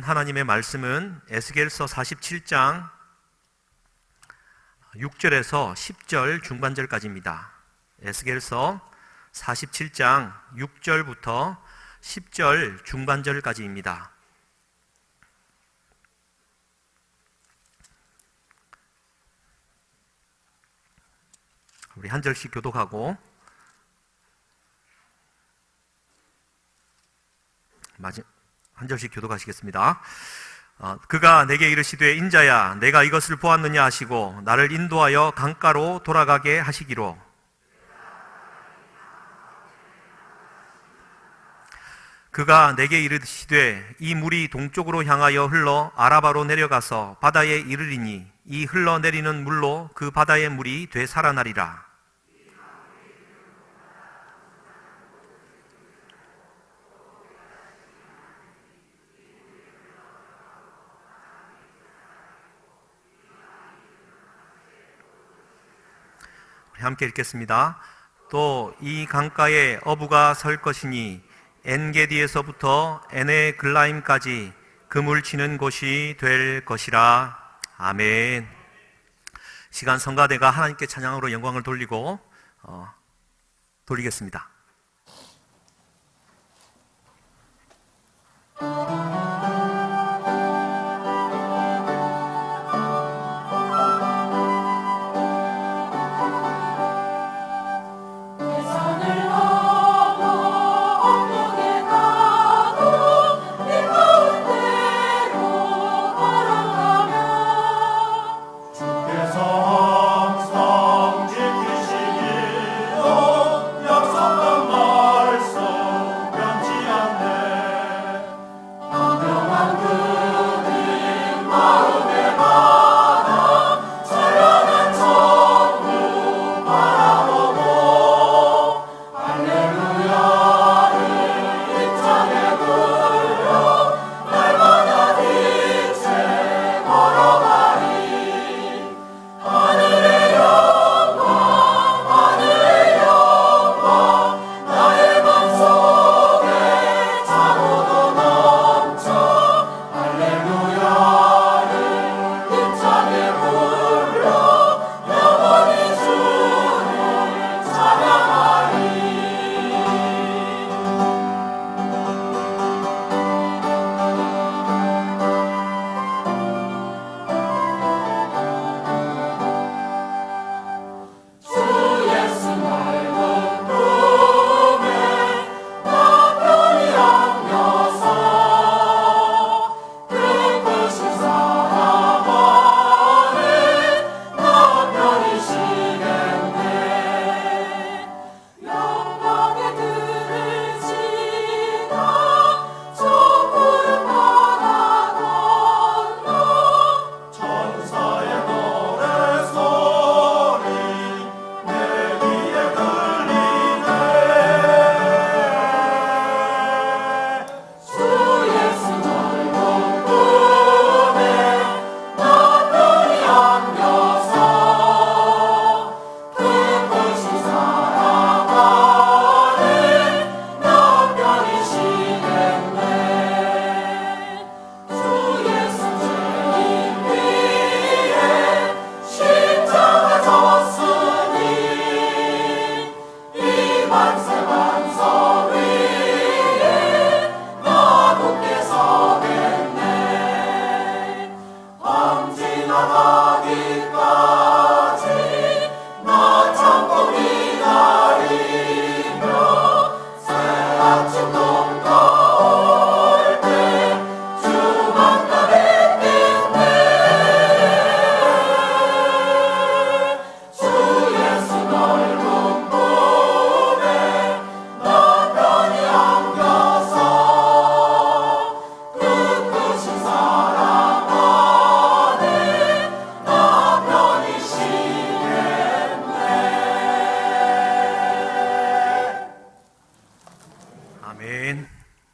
하나님의 말씀은 에스겔서 47장 6절에서 10절 중반절까지입니다. 에스겔서 47장 6절부터 10절 중반절까지입니다. 우리 한 절씩 교독하고 한 절씩 교독하시겠습니다. 그가 내게 이르시되 인자야 내가 이것을 보았느냐 하시고 나를 인도하여 강가로 돌아가게 하시기로 그가 내게 이르시되 이 물이 동쪽으로 향하여 흘러 아라바로 내려가서 바다에 이르리니 이 흘러내리는 물로 그 바다의 물이 되살아나리라. 함께 읽겠습니다. 또 이 강가에 어부가 설 것이니 엔게디에서부터 에네글라임까지 그물 치는 곳이 될 것이라. 아멘. 시간 성가대가 하나님께 찬양으로 영광을 돌리겠습니다.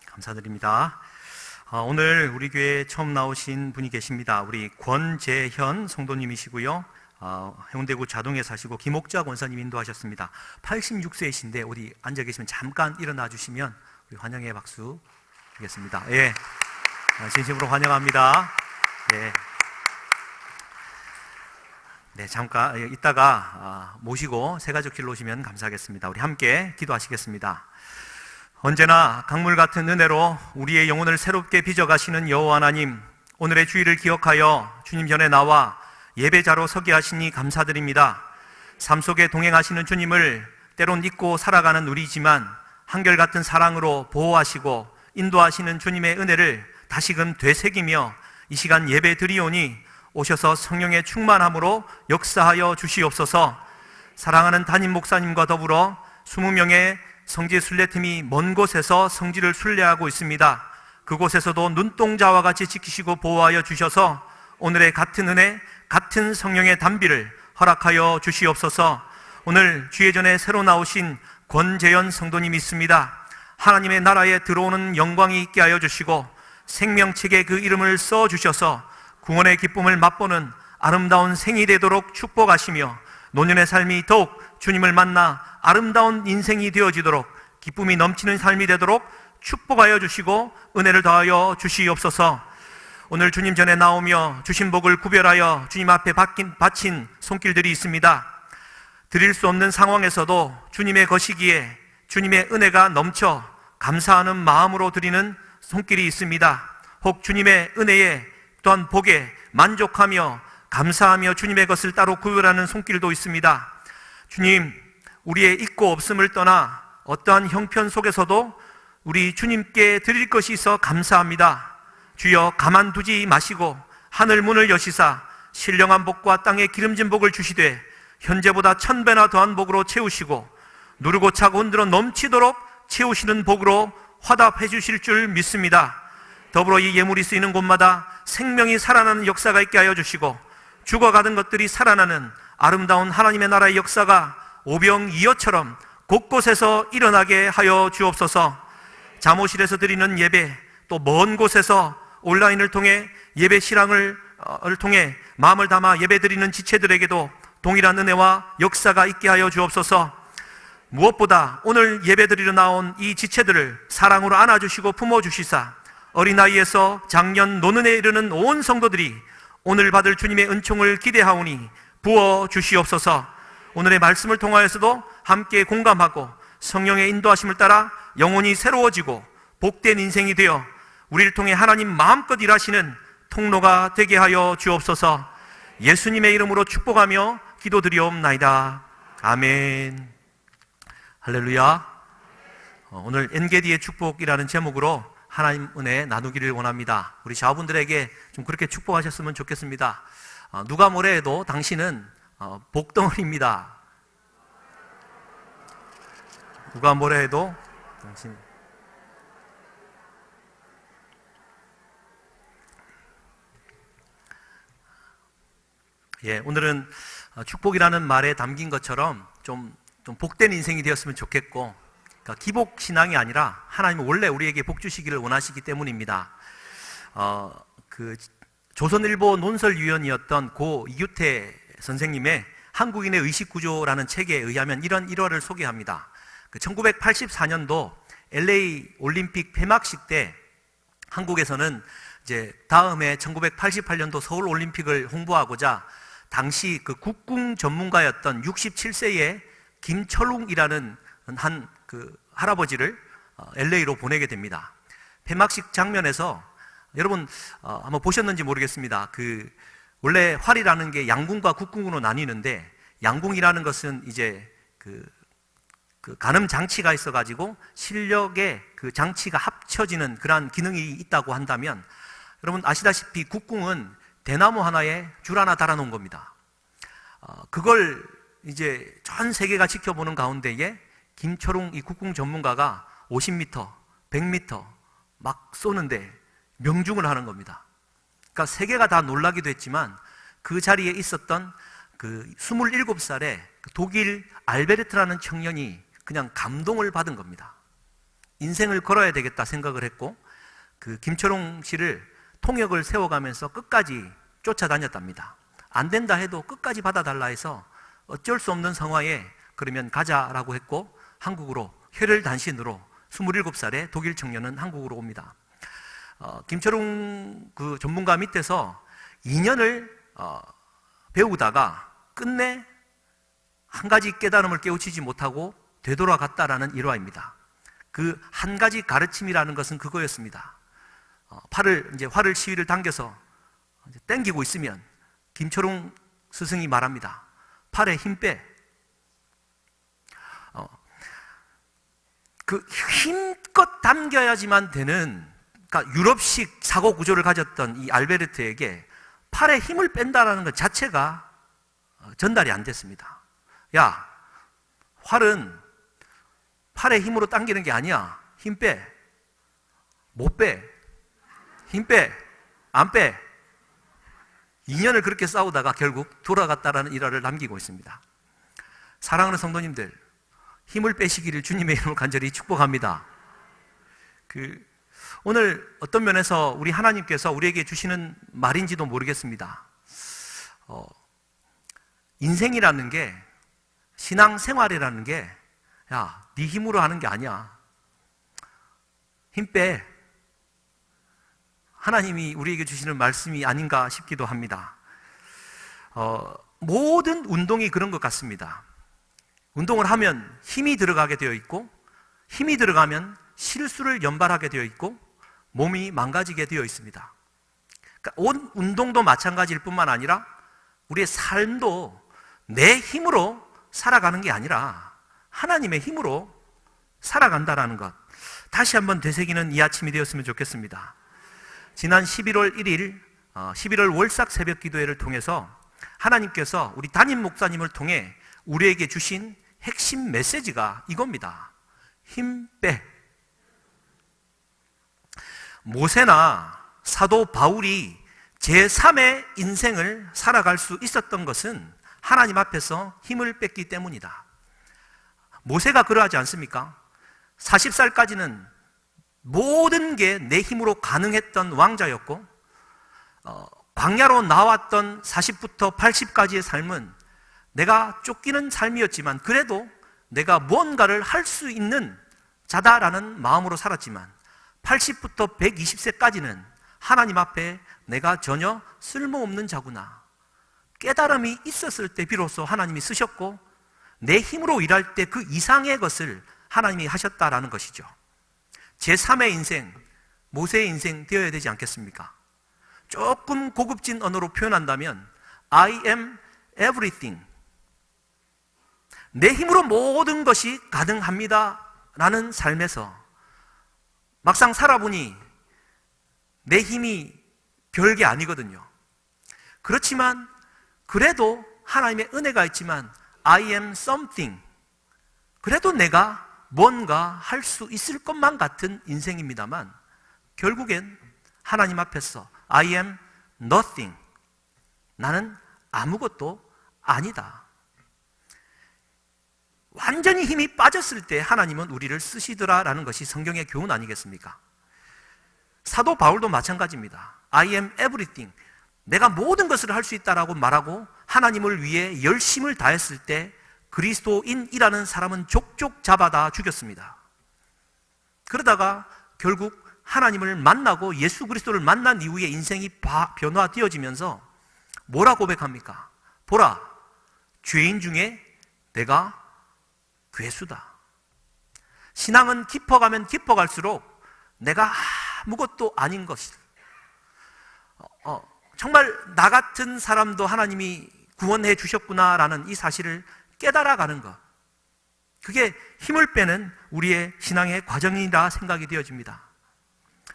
감사드립니다. 오늘 우리 교회에 처음 나오신 분이 계십니다. 우리 권재현 성도님이시고요. 해운대구 자동에 사시고 김옥자 권사님 인도하셨습니다. 86세이신데 어디 앉아 계시면 잠깐 일어나 주시면 우리 환영의 박수 드리겠습니다. 예. 진심으로 환영합니다. 네. 네, 잠깐 이따가 모시고 새가족길로 오시면 감사하겠습니다. 우리 함께 기도하시겠습니다. 언제나 강물 같은 은혜로 우리의 영혼을 새롭게 빚어가시는 여호와 하나님, 오늘의 주일을 기억하여 주님 전에 나와 예배자로 서게 하시니 감사드립니다. 삶 속에 동행하시는 주님을 때론 잊고 살아가는 우리지만 한결같은 사랑으로 보호하시고 인도하시는 주님의 은혜를 다시금 되새기며 이 시간 예배 드리오니 오셔서 성령의 충만함으로 역사하여 주시옵소서. 사랑하는 담임 목사님과 더불어 20명의 성지 순례팀이 먼 곳에서 성지를 순례하고 있습니다. 그곳에서도 눈동자와 같이 지키시고 보호하여 주셔서 오늘의 같은 은혜, 같은 성령의 단비를 허락하여 주시옵소서. 오늘 주예전에 새로 나오신 권재현 성도님이 있습니다. 하나님의 나라에 들어오는 영광이 있게 하여 주시고 생명책에 그 이름을 써주셔서 구원의 기쁨을 맛보는 아름다운 생이 되도록 축복하시며 노년의 삶이 더욱 주님을 만나 아름다운 인생이 되어지도록 기쁨이 넘치는 삶이 되도록 축복하여 주시고 은혜를 더하여 주시옵소서. 오늘 주님 전에 나오며 주신 복을 구별하여 주님 앞에 바친 손길들이 있습니다. 드릴 수 없는 상황에서도 주님의 것이기에 주님의 은혜가 넘쳐 감사하는 마음으로 드리는 손길이 있습니다. 혹 주님의 은혜에 또한 복에 만족하며 감사하며 주님의 것을 따로 구별하는 손길도 있습니다. 주님, 우리의 있고 없음을 떠나 어떠한 형편 속에서도 우리 주님께 드릴 것이 있어 감사합니다. 주여, 가만두지 마시고 하늘 문을 여시사 신령한 복과 땅에 기름진 복을 주시되 현재보다 1000배나 더한 복으로 채우시고 누르고 차고 흔들어 넘치도록 채우시는 복으로 화답해 주실 줄 믿습니다. 더불어 이 예물이 쓰이는 곳마다 생명이 살아나는 역사가 있게 하여 주시고 죽어가던 것들이 살아나는 아름다운 하나님의 나라의 역사가 오병이어처럼 곳곳에서 일어나게 하여 주옵소서. 잠옷실에서 드리는 예배, 또 먼 곳에서 온라인을 통해 예배 실황을 통해 마음을 담아 예배 드리는 지체들에게도 동일한 은혜와 역사가 있게 하여 주옵소서. 무엇보다 오늘 예배 드리러 나온 이 지체들을 사랑으로 안아주시고 품어주시사 어린아이에서 장년 노년에 이르는 온 성도들이 오늘 받을 주님의 은총을 기대하오니 부어주시옵소서. 오늘의 말씀을 통하여서도 함께 공감하고 성령의 인도하심을 따라 영혼이 새로워지고 복된 인생이 되어 우리를 통해 하나님 마음껏 일하시는 통로가 되게 하여 주옵소서. 예수님의 이름으로 축복하며 기도드리옵나이다. 아멘. 할렐루야. 오늘 엔게디의 축복이라는 제목으로 하나님 은혜 나누기를 원합니다. 우리 자분들에게 좀 그렇게 축복하셨으면 좋겠습니다. 누가 뭐래 해도 당신은 복덩어리입니다. 누가 뭐래 해도 당신. 예, 오늘은 축복이라는 말에 담긴 것처럼 좀 복된 인생이 되었으면 좋겠고, 그러니까 기복 신앙이 아니라 하나님은 원래 우리에게 복 주시기를 원하시기 때문입니다. 조선일보 논설위원이었던 고 이규태 선생님의 한국인의 의식구조라는 책에 의하면 이런 일화를 소개합니다. 1984년도 LA 올림픽 폐막식 때 한국에서는 이제 다음해 1988년도 서울 올림픽을 홍보하고자 당시 그 국궁 전문가였던 67세의 김철웅이라는 한 할아버지를 LA로 보내게 됩니다. 폐막식 장면에서 여러분 한번 보셨는지 모르겠습니다. 원래 활이라는 게 양궁과 국궁으로 나뉘는데, 양궁이라는 것은 이제 그 가늠 장치가 있어가지고 실력의 그 장치가 합쳐지는 그러한 기능이 있다고 한다면, 여러분 아시다시피 국궁은 대나무 하나에 줄 하나 달아놓은 겁니다. 그걸 이제 전 세계가 지켜보는 가운데에 김철웅 이 국궁 전문가가 50m, 100m 막 쏘는데 명중을 하는 겁니다. 그러니까 세계가 다 놀라기도 했지만 그 자리에 있었던 그 27살의 독일 알베르트라는 청년이 그냥 감동을 받은 겁니다. 인생을 걸어야 되겠다 생각을 했고, 그 김철웅 씨를 통역을 세워가면서 끝까지 쫓아다녔답니다. 안 된다 해도 끝까지 받아달라 해서 어쩔 수 없는 상황에 그러면 가자라고 했고, 한국으로 혈혈단신으로 27살의 독일 청년은 한국으로 옵니다. 김철웅 그 전문가 밑에서 2년을 배우다가 끝내 한 가지 깨달음을 깨우치지 못하고 되돌아갔다라는 일화입니다. 그 한 가지 가르침이라는 것은 그거였습니다. 활을 시위를 당겨서 당기고 있으면 김철웅 스승이 말합니다. 팔에 힘 빼. 그 힘껏 당겨야지만 되는, 그러니까 유럽식 사고 구조를 가졌던 이 알베르트에게 팔에 힘을 뺀다라는 것 자체가 전달이 안 됐습니다. 야, 활은 팔에 힘으로 당기는 게 아니야. 힘 빼. 못 빼. 힘 빼. 안 빼. 2년을 그렇게 싸우다가 결국 돌아갔다라는 일화를 남기고 있습니다. 사랑하는 성도님들, 힘을 빼시기를 주님의 이름으로 간절히 축복합니다. 오늘 어떤 면에서 우리 하나님께서 우리에게 주시는 말인지도 모르겠습니다. 인생이라는 게, 신앙생활이라는 게, 야, 네 힘으로 하는 게 아니야. 힘 빼. 하나님이 우리에게 주시는 말씀이 아닌가 싶기도 합니다. 모든 운동이 그런 것 같습니다. 운동을 하면 힘이 들어가게 되어 있고, 힘이 들어가면 실수를 연발하게 되어 있고, 몸이 망가지게 되어 있습니다. 그러니까 운동도 마찬가지일 뿐만 아니라 우리의 삶도 내 힘으로 살아가는 게 아니라 하나님의 힘으로 살아간다라는 것, 다시 한번 되새기는 이 아침이 되었으면 좋겠습니다. 지난 11월 1일 11월 월삭 새벽 기도회를 통해서 하나님께서 우리 담임 목사님을 통해 우리에게 주신 핵심 메시지가 이겁니다. 힘 빼. 모세나 사도 바울이 제3의 인생을 살아갈 수 있었던 것은 하나님 앞에서 힘을 뺐기 때문이다. 모세가 그러하지 않습니까? 40살까지는 모든 게 내 힘으로 가능했던 왕자였고, 광야로 나왔던 40부터 80까지의 삶은 내가 쫓기는 삶이었지만 그래도 내가 무언가를 할 수 있는 자다라는 마음으로 살았지만 80부터 120세까지는 하나님 앞에 내가 전혀 쓸모없는 자구나, 깨달음이 있었을 때 비로소 하나님이 쓰셨고, 내 힘으로 일할 때 그 이상의 것을 하나님이 하셨다라는 것이죠. 제3의 인생, 모세의 인생 되어야 되지 않겠습니까? 조금 고급진 언어로 표현한다면 I am everything, 내 힘으로 모든 것이 가능합니다 라는 삶에서 막상 살아보니 내 힘이 별게 아니거든요. 그렇지만 그래도 하나님의 은혜가 있지만 I am something, 그래도 내가 뭔가 할 수 있을 것만 같은 인생입니다만 결국엔 하나님 앞에서 I am nothing, 나는 아무것도 아니다. 완전히 힘이 빠졌을 때 하나님은 우리를 쓰시더라라는 것이 성경의 교훈 아니겠습니까? 사도 바울도 마찬가지입니다. I am everything, 내가 모든 것을 할 수 있다라고 말하고 하나님을 위해 열심을 다했을 때 그리스도인이라는 사람은 족족 잡아다 죽였습니다. 그러다가 결국 하나님을 만나고 예수 그리스도를 만난 이후에 인생이 변화되어지면서 뭐라 고백합니까? 보라, 죄인 중에 내가 괴수다. 신앙은 깊어가면 깊어갈수록 내가 아무것도 아닌 것이다. 정말 나 같은 사람도 하나님이 구원해 주셨구나라는 이 사실을 깨달아가는 것, 그게 힘을 빼는 우리의 신앙의 과정이라 생각이 되어집니다.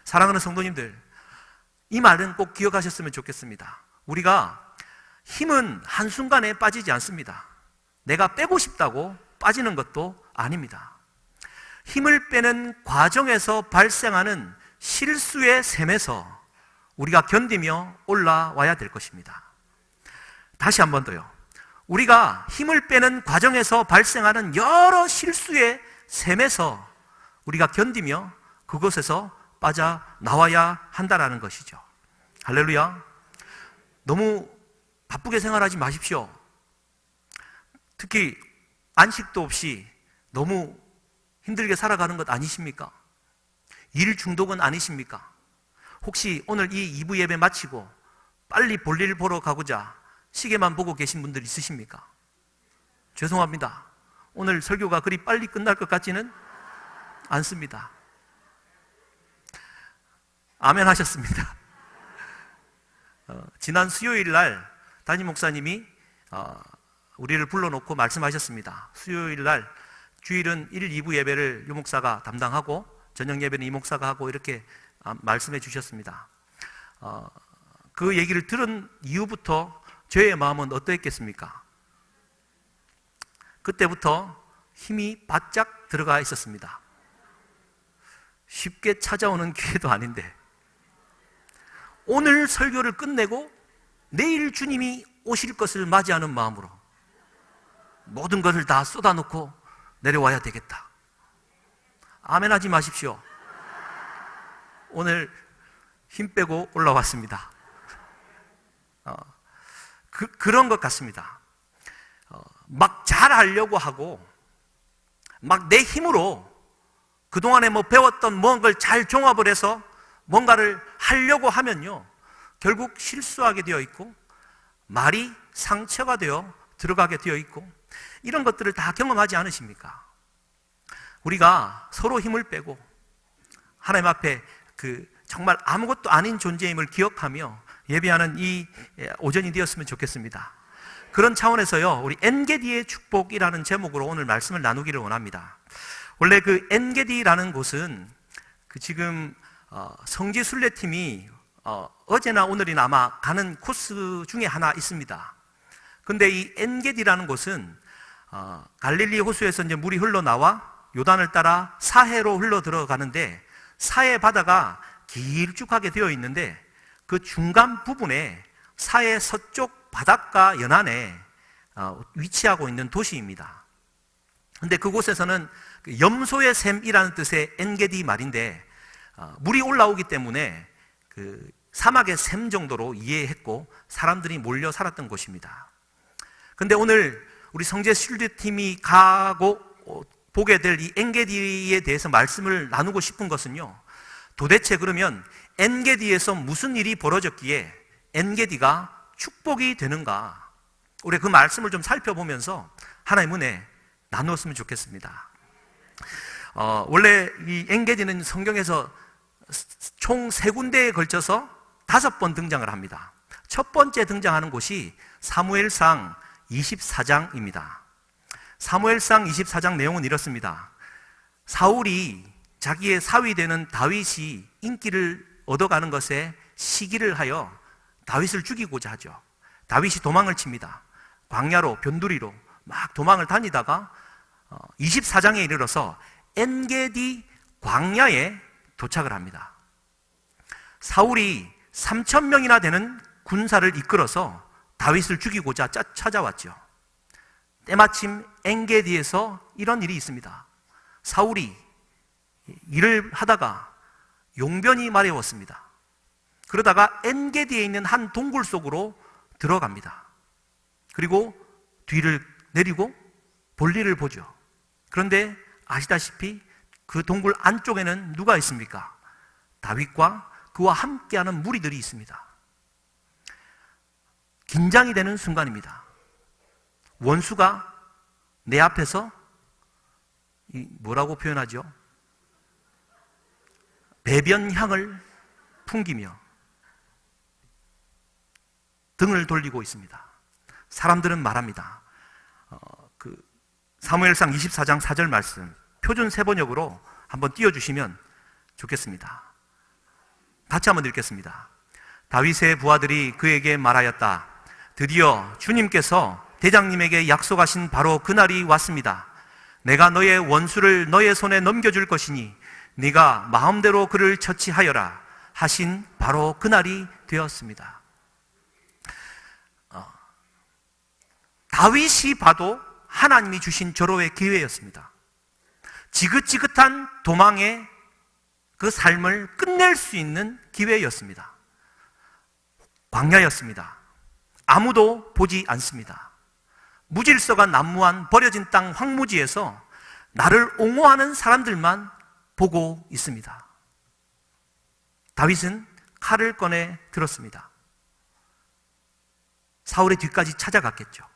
사랑하는 성도님들, 이 말은 꼭 기억하셨으면 좋겠습니다. 우리가 힘은 한순간에 빠지지 않습니다. 내가 빼고 싶다고 빠지는 것도 아닙니다. 힘을 빼는 과정에서 발생하는 실수의 셈에서 우리가 견디며 올라와야 될 것입니다. 다시 한 번 더요. 우리가 힘을 빼는 과정에서 발생하는 여러 실수의 셈에서 우리가 견디며 그것에서 빠져나와야 한다는 것이죠. 할렐루야. 너무 바쁘게 생활하지 마십시오. 특히 안식도 없이 너무 힘들게 살아가는 것 아니십니까? 일 중독은 아니십니까? 혹시 오늘 이 2부 예배 마치고 빨리 볼일 보러 가고자 시계만 보고 계신 분들 있으십니까? 죄송합니다. 오늘 설교가 그리 빨리 끝날 것 같지는 않습니다. 아멘 하셨습니다. 지난 수요일 날 담임 목사님이 우리를 불러놓고 말씀하셨습니다. 수요일 날 주일은 1, 2부 예배를 유 목사가 담당하고 저녁 예배는 이 목사가 하고 이렇게 말씀해 주셨습니다. 그 얘기를 들은 이후부터 저의 마음은 어떠했겠습니까? 그때부터 힘이 바짝 들어가 있었습니다. 쉽게 찾아오는 기회도 아닌데 오늘 설교를 끝내고 내일 주님이 오실 것을 맞이하는 마음으로 모든 것을 다 쏟아놓고 내려와야 되겠다. 아멘 하지 마십시오. 오늘 힘 빼고 올라왔습니다. 그런 것 같습니다. 막 잘하려고 하고 막 내 힘으로 그동안에 배웠던 뭔가를 잘 종합을 해서 뭔가를 하려고 하면요 결국 실수하게 되어 있고 말이 상처가 되어 들어가게 되어 있고 이런 것들을 다 경험하지 않으십니까? 우리가 서로 힘을 빼고 하나님 앞에 정말 아무것도 아닌 존재임을 기억하며 예배하는 이 오전이 되었으면 좋겠습니다. 그런 차원에서요 우리 엔게디의 축복이라는 제목으로 오늘 말씀을 나누기를 원합니다. 원래 그 엔게디라는 곳은 지금 성지순례팀이 어제나 오늘이나 아마 가는 코스 중에 하나 있습니다. 근데 이 엔게디라는 곳은 갈릴리 호수에서 이제 물이 흘러나와 요단을 따라 사해로 흘러 들어가는데 사해 바다가 길쭉하게 되어 있는데 그 중간 부분에 사해 서쪽 바닷가 연안에 위치하고 있는 도시입니다. 근데 그곳에서는 염소의 샘이라는 뜻의 엔게디 말인데 물이 올라오기 때문에 사막의 샘 정도로 이해했고 사람들이 몰려 살았던 곳입니다. 근데 오늘 우리 성지순례팀이 가고 보게 될 이 엔게디에 대해서 말씀을 나누고 싶은 것은요 도대체 그러면 엔게디에서 무슨 일이 벌어졌기에 엔게디가 축복이 되는가? 우리 그 말씀을 좀 살펴보면서 하나님의 은혜 나누었으면 좋겠습니다. 원래 이 엔게디는 성경에서 총 3군데에 걸쳐서 5번 등장을 합니다. 첫 번째 등장하는 곳이 사무엘상 24장입니다. 사무엘상 24장 내용은 이렇습니다. 사울이 자기의 사위 되는 다윗이 인기를 얻어가는 것에 시기를 하여 다윗을 죽이고자 하죠. 다윗이 도망을 칩니다. 광야로 변두리로 막 도망을 다니다가 24장에 이르러서 엔게디 광야에 도착을 합니다. 사울이 3,000명이나 되는 군사를 이끌어서 다윗을 죽이고자 찾아왔죠. 때마침 엔게디에서 이런 일이 있습니다. 사울이 일을 하다가 용변이 마려웠습니다. 그러다가 엔게디에 있는 한 동굴 속으로 들어갑니다. 그리고 뒤를 내리고 볼일을 보죠. 그런데 아시다시피 그 동굴 안쪽에는 누가 있습니까? 다윗과 그와 함께하는 무리들이 있습니다. 긴장이 되는 순간입니다. 원수가 내 앞에서 뭐라고 표현하죠? 배변향을 풍기며 등을 돌리고 있습니다. 사람들은 말합니다. 사무엘상 24장 4절 말씀 표준 세번역으로 한번 띄워주시면 좋겠습니다. 같이 한번 읽겠습니다. 다윗의 부하들이 그에게 말하였다. 드디어 주님께서 대장님에게 약속하신 바로 그날이 왔습니다. 내가 너의 원수를 너의 손에 넘겨줄 것이니 네가 마음대로 그를 처치하여라 하신 바로 그날이 되었습니다. 다윗이 봐도 하나님이 주신 절호의 기회였습니다. 지긋지긋한 도망의 그 삶을 끝낼 수 있는 기회였습니다. 광야였습니다. 아무도 보지 않습니다. 무질서가 난무한 버려진 땅 황무지에서 나를 옹호하는 사람들만 보고 있습니다. 다윗은 칼을 꺼내 들었습니다. 사울의 뒤까지 찾아갔겠죠.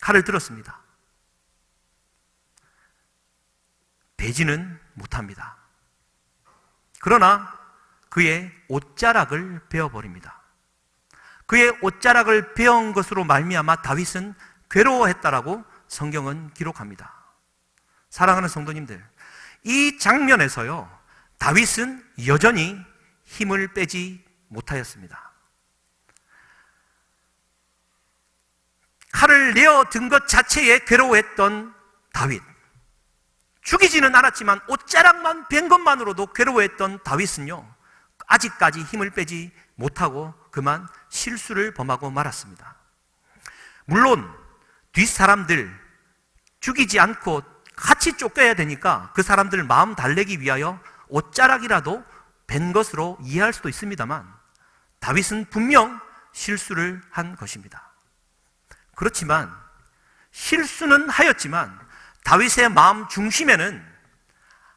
칼을 들었습니다. 베지는 못합니다. 그러나 그의 옷자락을 베어버립니다. 그의 옷자락을 베어온 것으로 말미암아 다윗은 괴로워했다라고 성경은 기록합니다. 사랑하는 성도님들, 이 장면에서요, 다윗은 여전히 힘을 빼지 못하였습니다. 칼을 내어 든 것 자체에 괴로워했던 다윗, 죽이지는 않았지만 옷자락만 벤 것만으로도 괴로워했던 다윗은요, 아직까지 힘을 빼지 못하고 그만 실수를 범하고 말았습니다. 물론 뒷사람들 죽이지 않고 같이 쫓겨야 되니까 그 사람들 마음 달래기 위하여 옷자락이라도 벤 것으로 이해할 수도 있습니다만, 다윗은 분명 실수를 한 것입니다. 그렇지만 실수는 하였지만 다윗의 마음 중심에는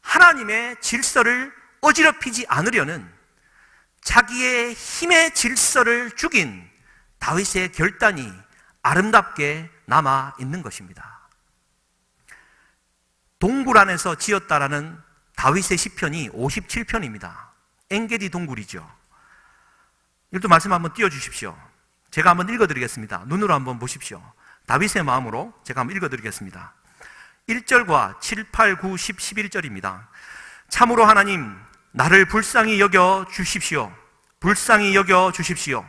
하나님의 질서를 어지럽히지 않으려는 자기의 힘의 질서를 죽인 다윗의 결단이 아름답게 남아 있는 것입니다. 동굴 안에서 지었다라는 다윗의 시편이 57편입니다. 엔게디 동굴이죠. 이것도 말씀 한번 띄워주십시오. 제가 한번 읽어드리겠습니다. 눈으로 한번 보십시오. 다윗의 마음으로 제가 한번 읽어드리겠습니다. 1절과 7, 8, 9, 10, 11절입니다. 참으로 하나님, 나를 불쌍히 여겨 주십시오. 불쌍히 여겨 주십시오.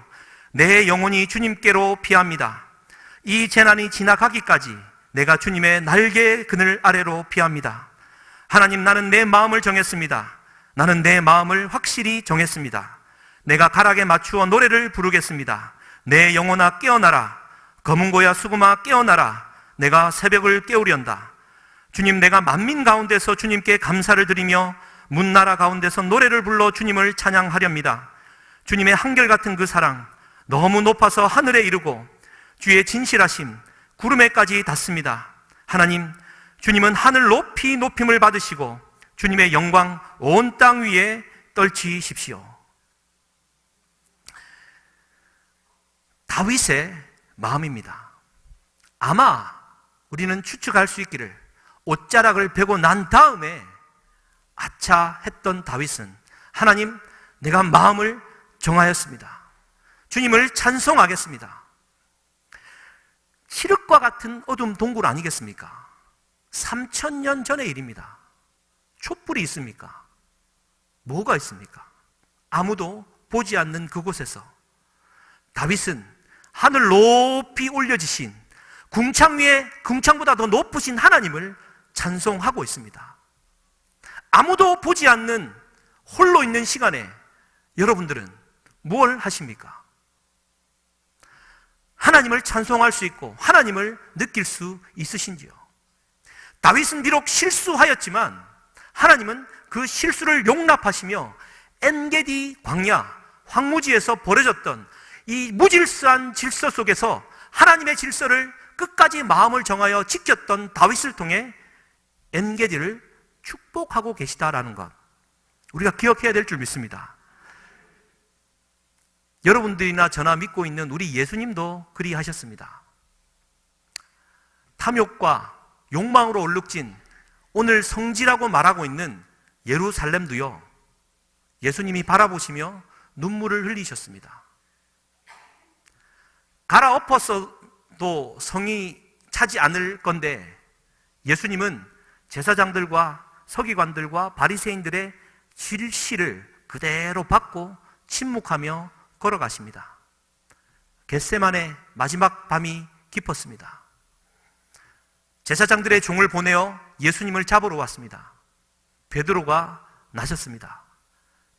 내 영혼이 주님께로 피합니다. 이 재난이 지나가기까지 내가 주님의 날개 그늘 아래로 피합니다. 하나님, 나는 내 마음을 정했습니다. 나는 내 마음을 확실히 정했습니다. 내가 가락에 맞추어 노래를 부르겠습니다. 내 영혼아 깨어나라. 검은고야 수금아 깨어나라. 내가 새벽을 깨우련다. 주님, 내가 만민 가운데서 주님께 감사를 드리며 문나라 가운데서 노래를 불러 주님을 찬양하렵니다. 주님의 한결같은 그 사랑, 너무 높아서 하늘에 이르고 주의 진실하심 구름에까지 닿습니다. 하나님, 주님은 하늘 높이 높임을 받으시고 주님의 영광 온 땅 위에 떨치십시오. 다윗의 마음입니다. 아마 우리는 추측할 수 있기를 옷자락을 베고 난 다음에 아차 했던 다윗은, 하나님, 내가 마음을 정하였습니다. 주님을 찬송하겠습니다. 칠흑과 같은 어둠 동굴 아니겠습니까? 3000년 전의 일입니다. 촛불이 있습니까? 뭐가 있습니까? 아무도 보지 않는 그곳에서 다윗은 하늘 높이 올려지신 궁창 위에 궁창보다 더 높으신 하나님을 찬송하고 있습니다. 아무도 보지 않는 홀로 있는 시간에 여러분들은 뭘 하십니까? 하나님을 찬송할 수 있고 하나님을 느낄 수 있으신지요? 다윗은 비록 실수하였지만 하나님은 그 실수를 용납하시며 엔게디 광야 황무지에서 벌어졌던 이 무질서한 질서 속에서 하나님의 질서를 끝까지 마음을 정하여 지켰던 다윗을 통해 엔게디를 축복하고 계시다라는 것, 우리가 기억해야 될 줄 믿습니다. 여러분들이나 저나 믿고 있는 우리 예수님도 그리하셨습니다. 탐욕과 욕망으로 얼룩진 오늘 성지라고 말하고 있는 예루살렘도요, 예수님이 바라보시며 눈물을 흘리셨습니다. 갈아엎어서도 성이 차지 않을 건데 예수님은 제사장들과 서기관들과 바리새인들의 질시를 그대로 받고 침묵하며 걸어가십니다. 겟세마네 마지막 밤이 깊었습니다. 제사장들의 종을 보내어 예수님을 잡으러 왔습니다. 베드로가 나섰습니다.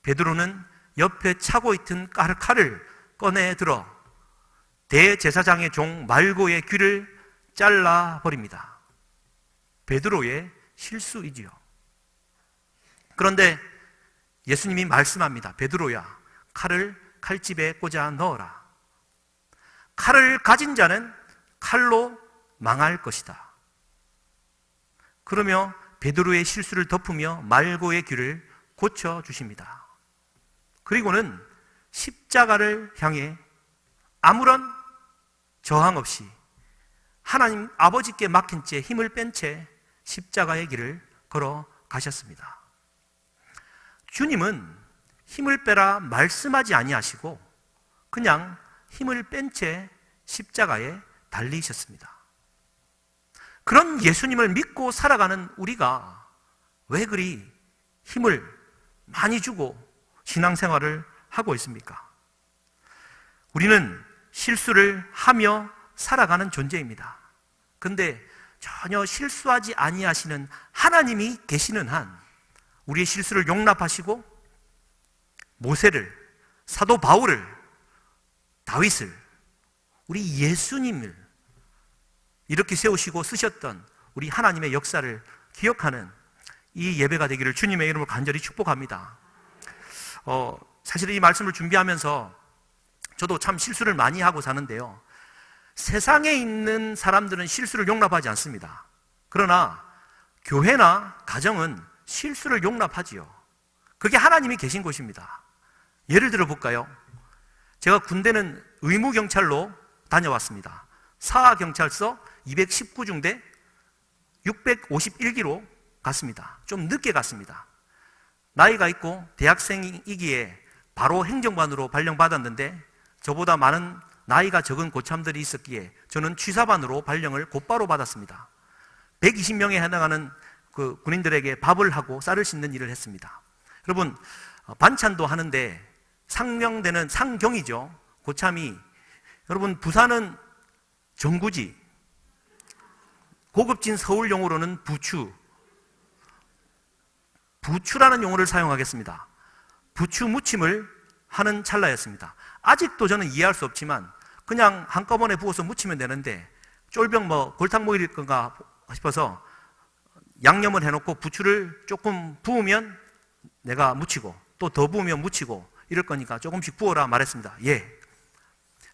베드로는 옆에 차고 있던 칼을 꺼내 들어 대제사장의 종 말고의 귀를 잘라버립니다. 베드로의 실수이지요. 그런데 예수님이 말씀합니다. 베드로야, 칼을 칼집에 꽂아 넣어라. 칼을 가진 자는 칼로 망할 것이다. 그러며 베드로의 실수를 덮으며 말고의 귀를 고쳐주십니다. 그리고는 십자가를 향해 아무런 저항 없이 하나님 아버지께 막힌 채 힘을 뺀 채 십자가의 길을 걸어 가셨습니다. 주님은 힘을 빼라 말씀하지 아니하시고 그냥 힘을 뺀 채 십자가에 달리셨습니다. 그런 예수님을 믿고 살아가는 우리가 왜 그리 힘을 많이 주고 신앙생활을 하고 있습니까? 우리는 실수를 하며 살아가는 존재입니다. 근데 전혀 실수하지 아니하시는 하나님이 계시는 한 우리의 실수를 용납하시고 모세를, 사도 바울을, 다윗을, 우리 예수님을 이렇게 세우시고 쓰셨던 우리 하나님의 역사를 기억하는 이 예배가 되기를 주님의 이름으로 간절히 축복합니다. 사실 이 말씀을 준비하면서 저도 참 실수를 많이 하고 사는데요. 세상에 있는 사람들은 실수를 용납하지 않습니다. 그러나 교회나 가정은 실수를 용납하지요. 그게 하나님이 계신 곳입니다. 예를 들어 볼까요? 제가 군대는 의무경찰로 다녀왔습니다. 사하경찰서 219중대 651기로 갔습니다. 좀 늦게 갔습니다. 나이가 있고 대학생이기에 바로 행정반으로 발령받았는데 저보다 많은 나이가 적은 고참들이 있었기에 저는 취사반으로 발령을 곧바로 받았습니다. 120명에 해당하는 그 군인들에게 밥을 하고 쌀을 씻는 일을 했습니다. 여러분, 반찬도 하는데 상명되는 상경이죠. 고참이, 여러분, 부산은 정구지, 고급진 서울 용어로는 부추라는 용어를 사용하겠습니다. 부추 무침을 하는 찰나였습니다. 아직도 저는 이해할 수 없지만 그냥 한꺼번에 부어서 무치면 되는데 쫄병 골탕 먹일 건가 싶어서 양념을 해놓고 부추를 조금 부으면 내가 무치고 또 더 부으면 무치고 이럴 거니까 조금씩 부어라 말했습니다. 예.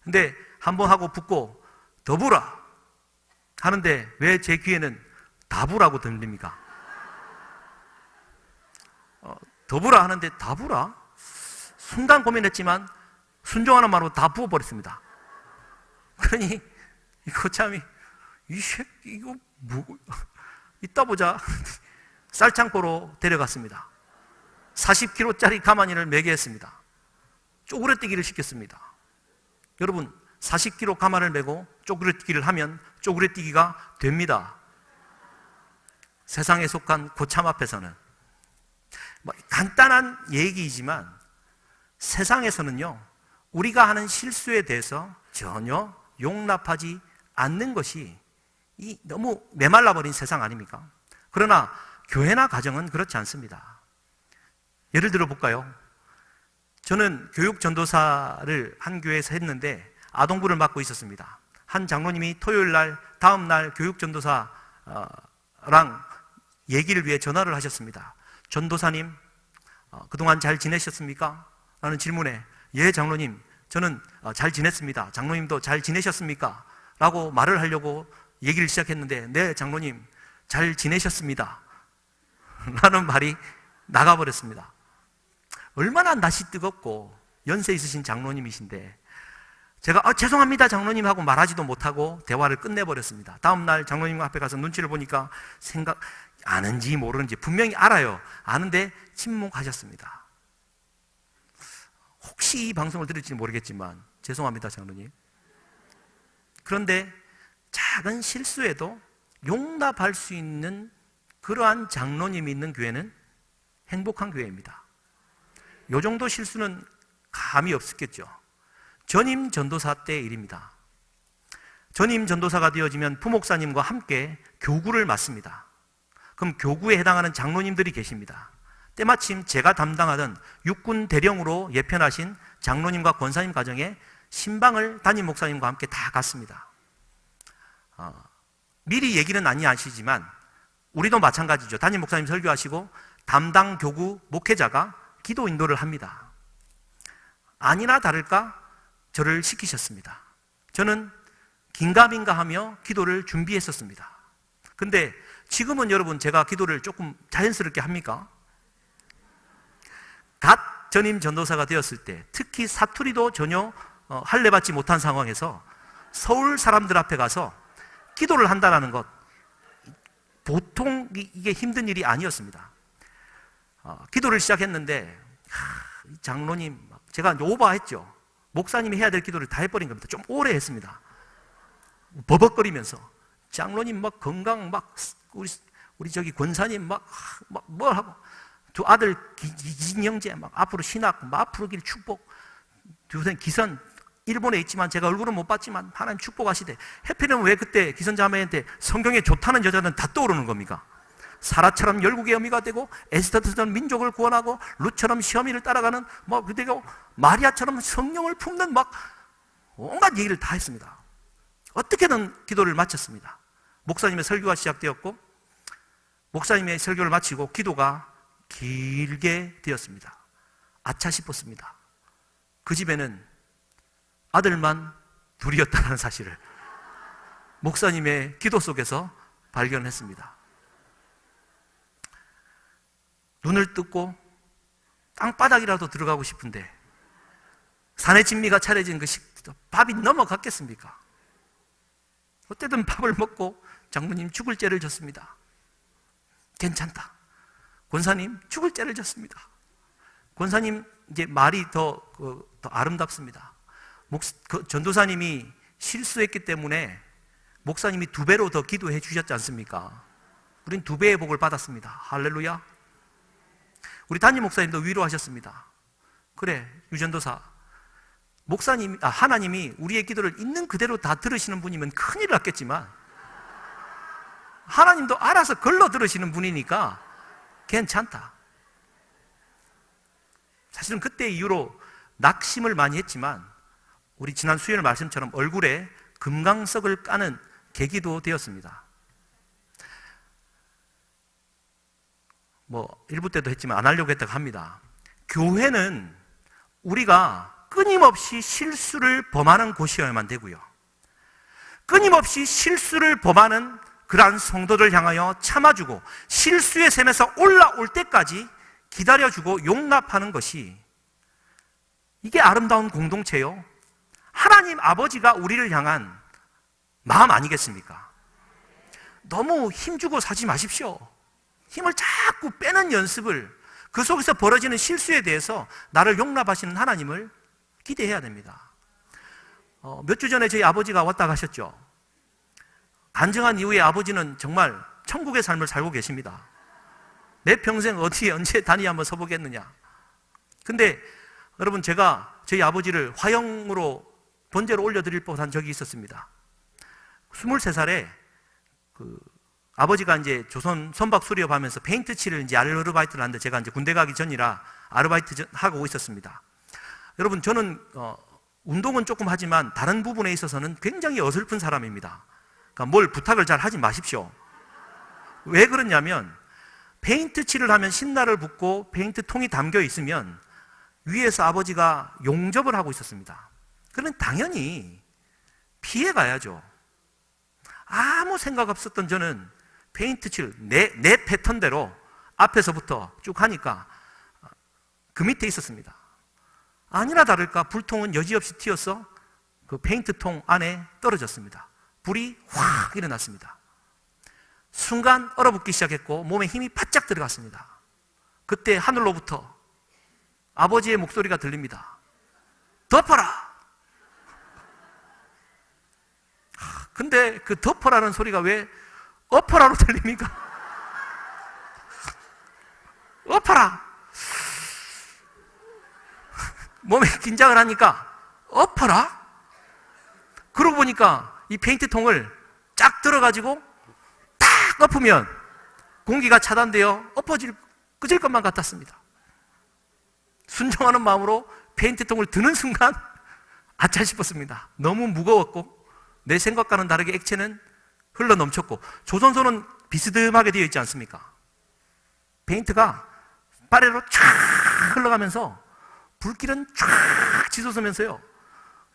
근데 한 번 하고 붓고 더 부라 하는데 왜 제 귀에는 다 부라고 들립니까? 더 부라 하는데 다 부라? 순간 고민했지만 순종하는 말로 다 부어버렸습니다. 그러니 이 고참이 이 새끼 이거 뭐 이따 보자 쌀창고로 데려갔습니다. 40kg짜리 가마니를 매게 했습니다. 쪼그레뜨기를 시켰습니다. 여러분, 40kg 가마를 메고 쪼그레뜨기를 하면 쪼그레뜨기가 됩니다. 세상에 속한 고참 앞에서는. 간단한 얘기이지만 세상에서는요, 우리가 하는 실수에 대해서 전혀 용납하지 않는 것이 이 너무 메말라버린 세상 아닙니까? 그러나 교회나 가정은 그렇지 않습니다. 예를 들어 볼까요? 저는 교육 전도사를 한 교회에서 했는데 아동부를 맡고 있었습니다. 한 장로님이 토요일 날 다음 날 교육 전도사랑 얘기를 위해 전화를 하셨습니다. 전도사님, 그동안 잘 지내셨습니까? 라는 질문에 예 장로님, 저는 잘 지냈습니다. 장로님도 잘 지내셨습니까? 라고 말을 하려고 얘기를 시작했는데 네 장로님 잘 지내셨습니다 라는 말이 나가버렸습니다. 얼마나 낯이 뜨겁고 연세 있으신 장로님이신데 제가 죄송합니다 장로님 하고 말하지도 못하고 대화를 끝내버렸습니다. 다음날 장로님 앞에 가서 눈치를 보니까 아는지 모르는지 분명히 알아요. 아는데 침묵하셨습니다. 혹시 이 방송을 들을지 모르겠지만 죄송합니다 장로님. 그런데 작은 실수에도 용납할 수 있는 그러한 장로님이 있는 교회는 행복한 교회입니다. 요 정도 실수는 감이 없었겠죠. 전임 전도사 때의 일입니다. 전임 전도사가 되어지면 부목사님과 함께 교구를 맡습니다. 그럼 교구에 해당하는 장로님들이 계십니다. 때마침 제가 담당하던 육군 대령으로 예편하신 장로님과 권사님 가정에 신방을 담임 목사님과 함께 다 갔습니다. 미리 얘기는 아니 하시지만 우리도 마찬가지죠. 담임 목사님 설교하시고 담당 교구 목회자가 기도 인도를 합니다. 아니나 다를까 저를 시키셨습니다. 저는 긴가민가 하며 기도를 준비했었습니다. 근데 지금은 여러분 제가 기도를 조금 자연스럽게 합니까? 갓 전임 전도사가 되었을 때, 특히 사투리도 전혀 할례받지 못한 상황에서 서울 사람들 앞에 가서 기도를 한다는 것, 보통 이게 힘든 일이 아니었습니다. 기도를 시작했는데 장로님, 제가 오버했죠. 목사님이 해야 될 기도를 다 해버린 겁니다. 좀 오래 했습니다. 버벅거리면서 장로님 막 건강 막 우리 저기 권사님 막 뭘 하고, 두 아들 기진 형제 막 앞으로 신학, 막 앞으로 길 축복, 두 선 기선 일본에 있지만 제가 얼굴은 못 봤지만 하나님 축복하시대. 해피는 왜 그때 기선자매한테 성경에 좋다는 여자는 다 떠오르는 겁니까? 사라처럼 열국의 어미가 되고 에스더처럼 민족을 구원하고 룻처럼 시어미를 따라가는 그리고 마리아처럼 성령을 품는 막 온갖 얘기를 다 했습니다. 어떻게든 기도를 마쳤습니다. 목사님의 설교가 시작되었고 목사님의 설교를 마치고 기도가 길게 되었습니다. 아차 싶었습니다. 그 집에는 아들만 둘이었다는 사실을 목사님의 기도 속에서 발견했습니다. 눈을 뜯고 땅바닥이라도 들어가고 싶은데 산의 진미가 차려진 그 밥이 넘어갔겠습니까? 어쨌든 밥을 먹고 장모님 죽을 죄를 졌습니다. 괜찮다. 권사님 죽을 죄를 졌습니다. 권사님 이제 말이 더 아름답습니다. 전도사님이 실수했기 때문에 목사님이 2배로 더 기도해 주셨지 않습니까? 우린 2배의 복을 받았습니다. 할렐루야. 우리 담임 목사님도 위로하셨습니다. 그래, 유전도사, 하나님이 우리의 기도를 있는 그대로 다 들으시는 분이면 큰일 났겠지만 하나님도 알아서 걸러 들으시는 분이니까 괜찮다. 사실은 그때 이후로 낙심을 많이 했지만 우리 지난 수요일 말씀처럼 얼굴에 금강석을 까는 계기도 되었습니다. 일부 때도 했지만 안 하려고 했다고 합니다. 교회는 우리가 끊임없이 실수를 범하는 곳이어야만 되고요. 끊임없이 실수를 범하는 그러한 성도들 향하여 참아주고 실수의 샘에서 올라올 때까지 기다려주고 용납하는 것이, 이게 아름다운 공동체요, 하나님 아버지가 우리를 향한 마음 아니겠습니까? 너무 힘주고 사지 마십시오. 힘을 자꾸 빼는 연습을, 그 속에서 벌어지는 실수에 대해서 나를 용납하시는 하나님을 기대해야 됩니다. 몇 주 전에 저희 아버지가 왔다 가셨죠. 간증한 이후에 아버지는 정말 천국의 삶을 살고 계십니다. 내 평생 어디에 언제 단위 한번 서보겠느냐. 근데 여러분, 제가 저희 아버지를 화형으로 번제로 올려드릴 법한 적이 있었습니다. 23살에 아버지가 이제 조선 선박 수리업하면서 페인트 칠을 이제 아르바이트를 하는데 제가 이제 군대 가기 전이라 아르바이트 하고 있었습니다. 여러분, 저는 운동은 조금 하지만 다른 부분에 있어서는 굉장히 어설픈 사람입니다. 그러니까 뭘 부탁을 잘 하지 마십시오. 왜 그러냐면 페인트 칠을 하면 신나를 붓고 페인트 통이 담겨 있으면 위에서 아버지가 용접을 하고 있었습니다. 그러면 당연히 피해 가야죠. 아무 생각 없었던 저는 페인트 칠 내 패턴대로 앞에서부터 쭉 하니까 그 밑에 있었습니다. 아니나 다를까 불통은 여지없이 튀어서 그 페인트 통 안에 떨어졌습니다. 불이 확 일어났습니다. 순간 얼어붙기 시작했고 몸에 힘이 바짝 들어갔습니다. 그때 하늘로부터 아버지의 목소리가 들립니다. 덮어라! 근데 그 덮어라는 소리가 왜 엎어라로 들립니까? 엎어라! 몸에 긴장을 하니까 엎어라? 그러고 보니까 이 페인트 통을 쫙 들어가지고 탁 엎으면 공기가 차단되어 끄질 것만 같았습니다. 순종하는 마음으로 페인트 통을 드는 순간 아차 싶었습니다. 너무 무거웠고 내 생각과는 다르게 액체는 흘러 넘쳤고, 조선소는 비스듬하게 되어 있지 않습니까? 페인트가 빠레로 쫙 흘러가면서 불길은 쫙 치솟으면서요,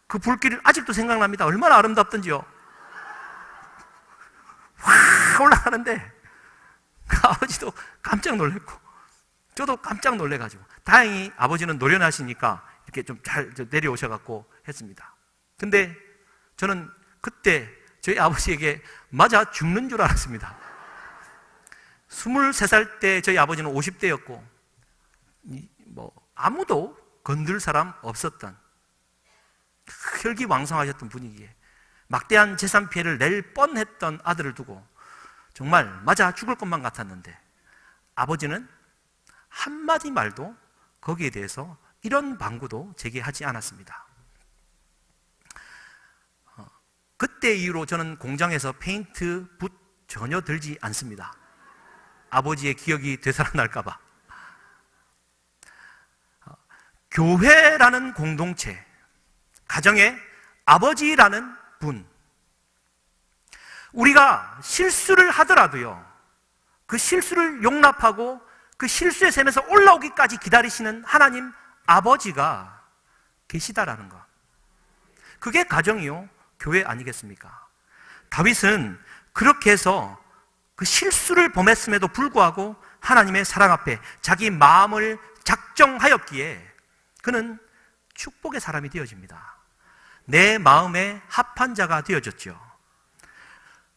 그 불길을 아직도 생각납니다. 얼마나 아름답던지요. 확 올라가는데 그 아버지도 깜짝 놀랐고 저도 깜짝 놀래가지고 다행히 아버지는 노련하시니까 이렇게 좀 잘 내려오셔갖고 했습니다. 근데 저는 그때 저희 아버지에게 맞아 죽는 줄 알았습니다. 23살 때 저희 아버지는 50대였고 아무도 건들 사람 없었던 혈기왕성하셨던 분위기에 막대한 재산 피해를 낼 뻔했던 아들을 두고 정말 맞아 죽을 것만 같았는데 아버지는 한마디 말도 거기에 대해서 이런 방구도 제기하지 않았습니다. 그때 이후로 저는 공장에서 페인트 붓 전혀 들지 않습니다. 아버지의 기억이 되살아날까봐. 교회라는 공동체, 가정에 아버지라는 분, 우리가 실수를 하더라도요, 그 실수를 용납하고 그 실수의 셈에서 올라오기까지 기다리시는 하나님 아버지가 계시다라는 것. 그게 가정이요, 교회 아니겠습니까? 다윗은 그렇게 해서 그 실수를 범했음에도 불구하고 하나님의 사랑 앞에 자기 마음을 작정하였기에 그는 축복의 사람이 되어집니다. 내 마음에 합한 자가 되어졌죠.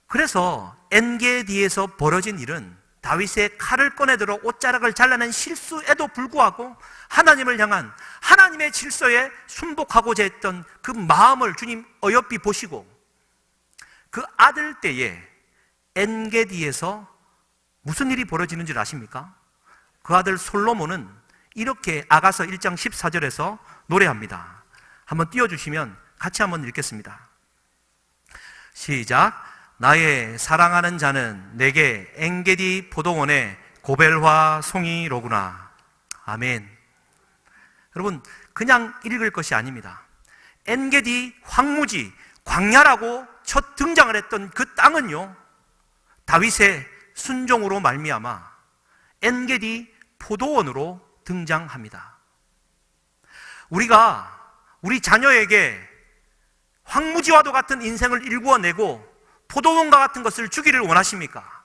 그래서 엔게디에서 벌어진 일은 다윗의 칼을 꺼내들어 옷자락을 잘라낸 실수에도 불구하고 하나님을 향한 하나님의 질서에 순복하고자 했던 그 마음을 주님 어여삐 보시고 그 아들 때에 엔게디에서 무슨 일이 벌어지는 줄 아십니까? 그 아들 솔로몬은 이렇게 아가서 1장 14절에서 노래합니다. 한번 띄워주시면 같이 한번 읽겠습니다. 시작. 나의 사랑하는 자는 내게 엔게디 포도원의 고벨화 송이로구나. 아멘. 여러분, 그냥 읽을 것이 아닙니다. 엔게디 황무지, 광야라고 첫 등장을 했던 그 땅은요, 다윗의 순종으로 말미암아 엔게디 포도원으로 등장합니다. 우리가 우리 자녀에게 황무지와도 같은 인생을 일구어내고 포도원과 같은 것을 주기를 원하십니까?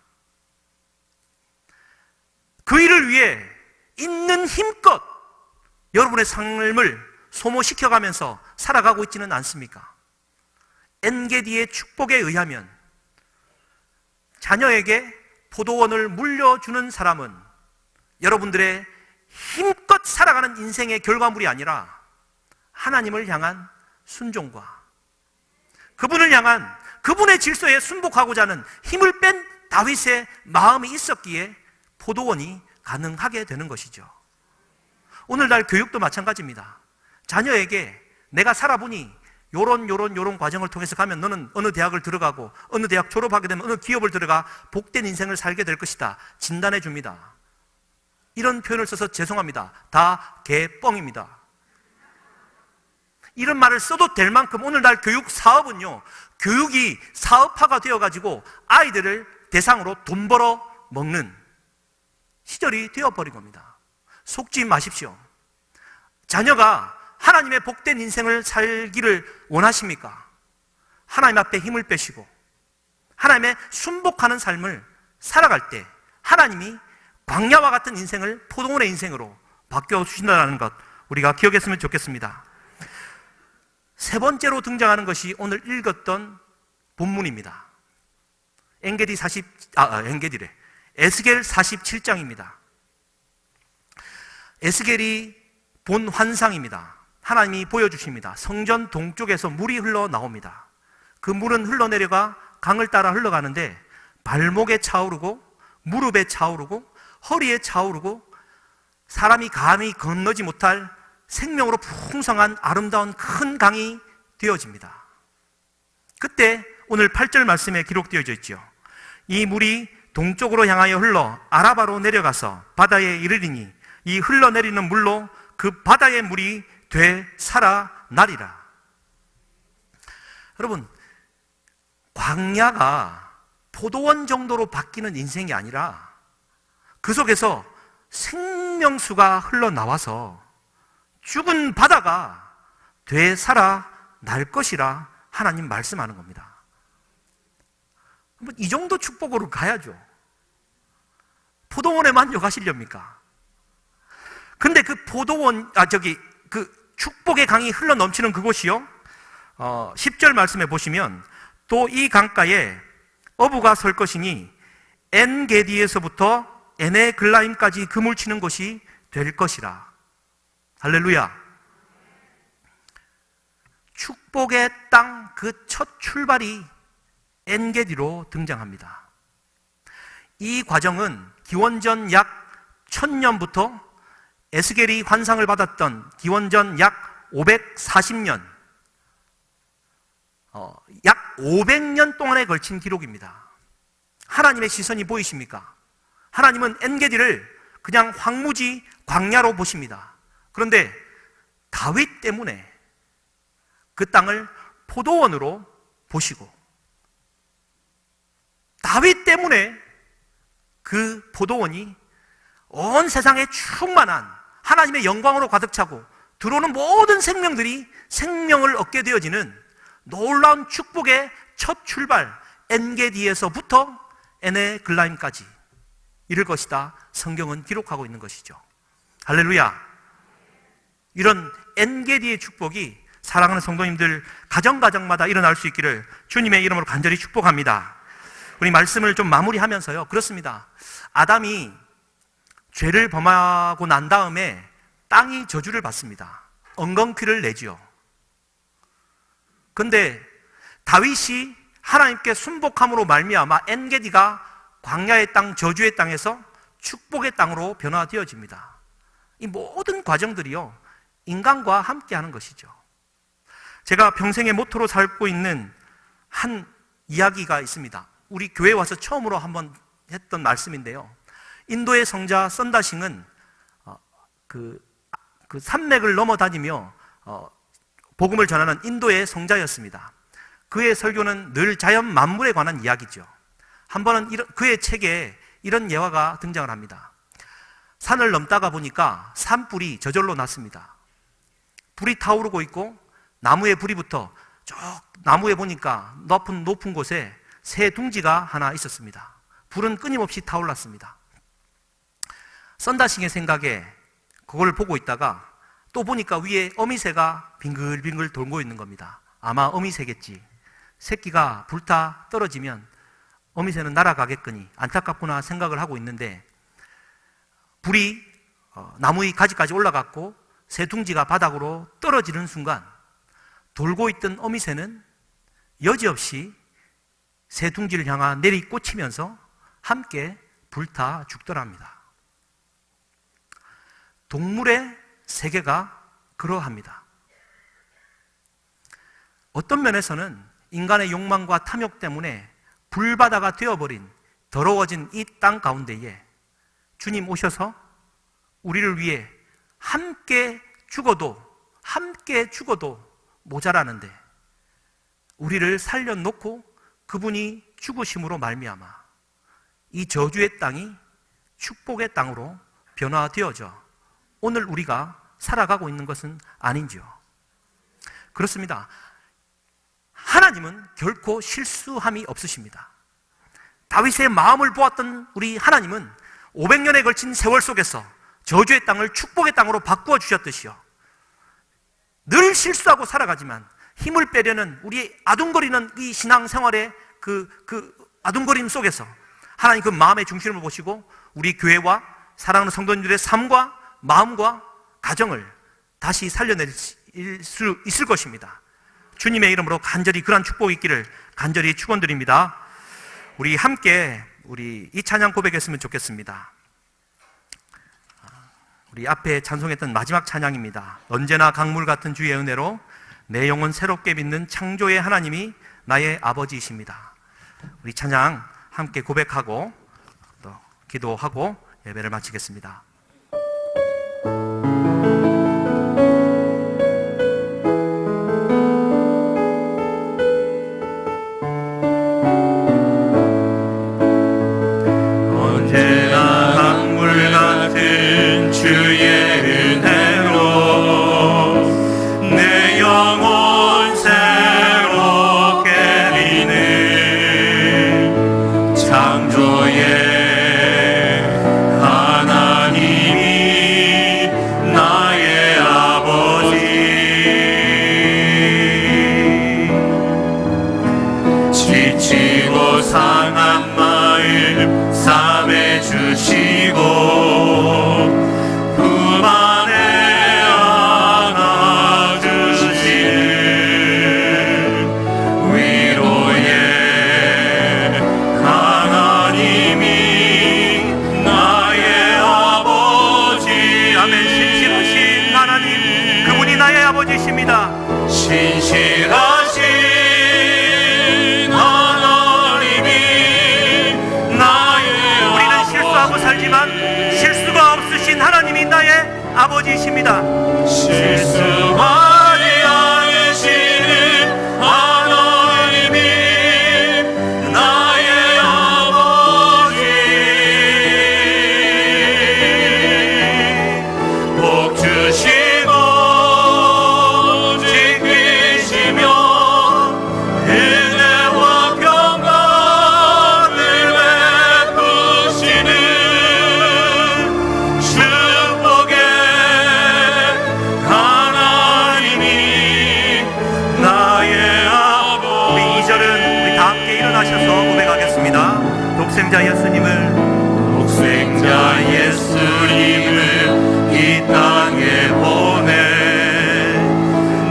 그 일을 위해 있는 힘껏 여러분의 삶을 소모시켜가면서 살아가고 있지는 않습니까? 엔게디의 축복에 의하면 자녀에게 포도원을 물려주는 사람은 여러분들의 힘껏 살아가는 인생의 결과물이 아니라 하나님을 향한 순종과 그분을 향한 그분의 질서에 순복하고자 하는 힘을 뺀 다윗의 마음이 있었기에 포도원이 가능하게 되는 것이죠. 오늘날 교육도 마찬가지입니다. 자녀에게 내가 살아보니 요런 과정을 통해서 가면 너는 어느 대학을 들어가고 어느 대학 졸업하게 되면 어느 기업을 들어가 복된 인생을 살게 될 것이다 진단해 줍니다. 이런 표현을 써서 죄송합니다. 다 개뻥입니다. 이런 말을 써도 될 만큼 오늘날 교육 사업은요, 교육이 사업화가 되어가지고 아이들을 대상으로 돈 벌어 먹는 시절이 되어버린 겁니다. 속지 마십시오. 자녀가 하나님의 복된 인생을 살기를 원하십니까? 하나님 앞에 힘을 빼시고 하나님의 순복하는 삶을 살아갈 때 하나님이 광야와 같은 인생을 포도원의 인생으로 바꿔주신다는 것 우리가 기억했으면 좋겠습니다. 세 번째로 등장하는 것이 오늘 읽었던 본문입니다. 에스겔 47장입니다. 에스겔이 본 환상입니다. 하나님이 보여주십니다. 성전 동쪽에서 물이 흘러나옵니다. 그 물은 흘러내려가 강을 따라 흘러가는데 발목에 차오르고 무릎에 차오르고 허리에 차오르고 사람이 감히 건너지 못할 생명으로 풍성한 아름다운 큰 강이 되어집니다. 그때 오늘 8절 말씀에 기록되어져 있죠. 이 물이 동쪽으로 향하여 흘러 아라바로 내려가서 바다에 이르리니 이 흘러내리는 물로 그 바다의 물이 되살아나리라. 여러분, 광야가 포도원 정도로 바뀌는 인생이 아니라 그 속에서 생명수가 흘러나와서 죽은 바다가 되살아날 것이라 하나님 말씀하는 겁니다. 이 정도 축복으로 가야죠. 포도원에만 여가시렵니까? 근데 그 그 축복의 강이 흘러 넘치는 그곳이요, 10절 말씀에 보시면 또 이 강가에 어부가 설 것이니 엔게디에서부터 에네글라임까지 그물 치는 곳이 될 것이라. 할렐루야. 축복의 땅 그 첫 출발이 엔게디로 등장합니다. 이 과정은 기원전 약 1000년부터 에스겔이 환상을 받았던 기원전 약 540년, 약 500년 동안에 걸친 기록입니다. 하나님의 시선이 보이십니까? 하나님은 엔게디를 그냥 황무지 광야로 보십니다. 그런데 다윗 때문에 그 땅을 포도원으로 보시고, 다윗 때문에 그 포도원이 온 세상에 충만한 하나님의 영광으로 가득 차고 들어오는 모든 생명들이 생명을 얻게 되어지는 놀라운 축복의 첫 출발, 엔게디에서부터 에네글라임까지 이를 것이다. 성경은 기록하고 있는 것이죠. 할렐루야. 이런 엔게디의 축복이 사랑하는 성도님들 가정마다 일어날 수 있기를 주님의 이름으로 간절히 축복합니다. 우리 말씀을 좀 마무리하면서요, 그렇습니다. 아담이 죄를 범하고 난 다음에 땅이 저주를 받습니다. 엉겅퀴를 내지요. 근데 다윗이 하나님께 순복함으로 말미암아 엔게디가 광야의 땅, 저주의 땅에서 축복의 땅으로 변화되어집니다. 이 모든 과정들이요, 인간과 함께하는 것이죠. 제가 평생의 모토로 살고 있는 한 이야기가 있습니다. 우리 교회에 와서 처음으로 한번 했던 말씀인데요, 인도의 성자 썬다싱은 그 산맥을 넘어다니며 복음을 전하는 인도의 성자였습니다. 그의 설교는 늘 자연 만물에 관한 이야기죠. 한 번은 그의 책에 이런 예화가 등장을 합니다. 산을 넘다가 보니까 산불이 저절로 났습니다. 불이 타오르고 있고 나무에 불이 붙어 쭉 나무에 보니까 높은 곳에 새 둥지가 하나 있었습니다. 불은 끊임없이 타올랐습니다. 썬다싱의 생각에 그걸 보고 있다가 또 보니까 위에 어미새가 빙글빙글 돌고 있는 겁니다. 아마 어미새겠지. 새끼가 불타 떨어지면 어미새는 날아가겠거니 안타깝구나 생각을 하고 있는데, 불이 나무의 가지까지 올라갔고 새 둥지가 바닥으로 떨어지는 순간 돌고 있던 어미새는 여지없이 새 둥지를 향하 내리꽂히면서 함께 불타 죽더랍니다. 동물의 세계가 그러합니다. 어떤 면에서는 인간의 욕망과 탐욕 때문에 불바다가 되어버린 더러워진 이 땅 가운데에 주님 오셔서 우리를 위해 함께 죽어도 모자라는데 우리를 살려놓고 그분이 죽으심으로 말미암아 이 저주의 땅이 축복의 땅으로 변화되어져 오늘 우리가 살아가고 있는 것은 아닌지요. 그렇습니다. 하나님은 결코 실수함이 없으십니다. 다윗의 마음을 보았던 우리 하나님은 500년에 걸친 세월 속에서 저주의 땅을 축복의 땅으로 바꾸어 주셨듯이요, 늘 실수하고 살아가지만 힘을 빼려는 우리의 아둥거리는 이 신앙생활의 그 아둥거림 속에서 하나님 그 마음의 중심을 보시고 우리 교회와 사랑하는 성도님들의 삶과 마음과 가정을 다시 살려낼 수 있을 것입니다. 주님의 이름으로 간절히 그러한 축복이 있기를 간절히 축원드립니다. 우리 함께 이 찬양 고백했으면 좋겠습니다. 우리 앞에 찬송했던 마지막 찬양입니다. 언제나 강물 같은 주의 은혜로 내 영혼 새롭게 빚는 창조의 하나님이 나의 아버지이십니다. 우리 찬양 함께 고백하고 또 기도하고 예배를 마치겠습니다. 언제나 강물 같은 주의 은혜로 내 영혼 새롭게 비는 창조의 하나님 상한 마음 삼해 주시고 품 안에 안아주시는 위로의 하나님이 나의 아버지. 아멘. 신실하신 하나님, 그분이 나의 아버지십니다. 신실하신 하나님이 나의 우리는 실수하고 살지만 실수가 없으신 하나님이 나의 아버지이십니다. 실수하지 않으시는 하나님이 나의 아버지. 복 주시고 지키시며 은혜와 평강을 베푸시는 축복의 하나님이 나의 아버지. 우리 2절은 우리 다 함께 일어나셔서 고백하겠습니다. 독생자 예수님을 독생자 예수님을 이 땅에 보내